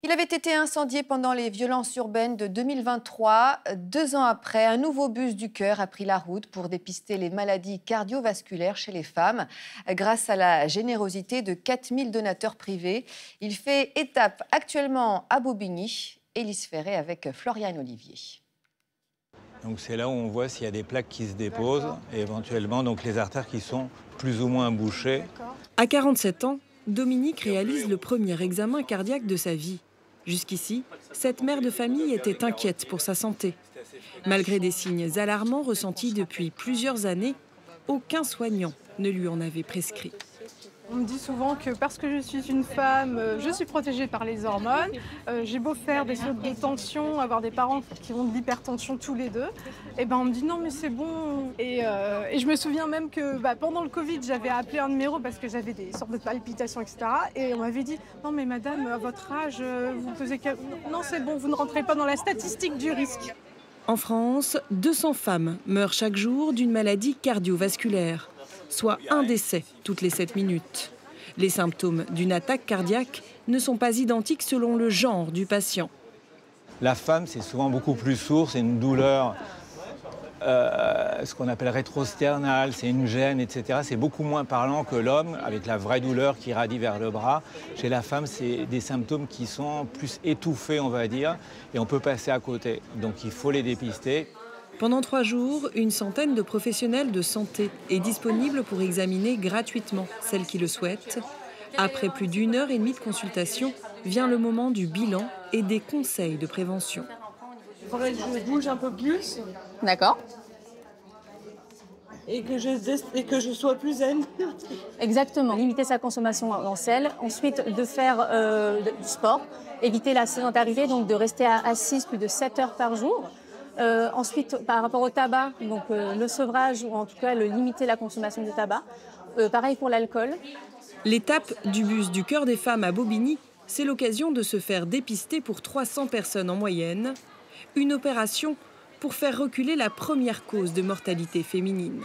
Il avait été incendié pendant les violences urbaines de 2023. 2 ans après, un nouveau bus du cœur a pris la route pour dépister les maladies cardiovasculaires chez les femmes. Grâce à la générosité de 4000 donateurs privés, il fait étape actuellement à Bobigny. Élise Ferré avec Floriane Olivier. Donc c'est là où on voit s'il y a des plaques qui se déposent et éventuellement donc les artères qui sont plus ou moins bouchées. À 47 ans, Dominique réalise le premier examen cardiaque de sa vie. Jusqu'ici, cette mère de famille était inquiète pour sa santé. Malgré des signes alarmants ressentis depuis plusieurs années, aucun soignant ne lui en avait prescrit. On me dit souvent que parce que je suis une femme, je suis protégée par les hormones. J'ai beau faire des sautes de tension, avoir des parents qui ont de l'hypertension tous les deux. Et ben on me dit non mais c'est bon. Et je me souviens même que pendant le Covid, j'avais appelé un numéro parce que j'avais des sortes de palpitations, etc. Et on m'avait dit non mais madame, à votre âge, vous pesez... Non c'est bon, vous ne rentrez pas dans la statistique du risque. En France, 200 femmes meurent chaque jour d'une maladie cardiovasculaire, soit un décès toutes les 7 minutes. Les symptômes d'une attaque cardiaque ne sont pas identiques selon le genre du patient. La femme, c'est souvent beaucoup plus sourd, c'est une douleur, ce qu'on appelle rétrosternale, c'est une gêne, etc. C'est beaucoup moins parlant que l'homme, avec la vraie douleur qui irradie vers le bras. Chez la femme, c'est des symptômes qui sont plus étouffés, on va dire, et on peut passer à côté. Donc il faut les dépister. Pendant 3 jours, une centaine de professionnels de santé est disponible pour examiner gratuitement celles qui le souhaitent. Après plus d'1 heure et demie de consultation, vient le moment du bilan et des conseils de prévention. Il faudrait que je bouge un peu plus. D'accord. Et que je sois plus zen. Exactement. Limiter sa consommation en sel. Ensuite, de faire du sport. Éviter la sédentarité, donc de rester assise plus de 7 heures par jour. Ensuite, par rapport au tabac, donc le sevrage ou en tout cas limiter la consommation de tabac. Pareil pour l'alcool. L'étape du bus du cœur des femmes à Bobigny, c'est l'occasion de se faire dépister pour 300 personnes en moyenne. Une opération pour faire reculer la première cause de mortalité féminine.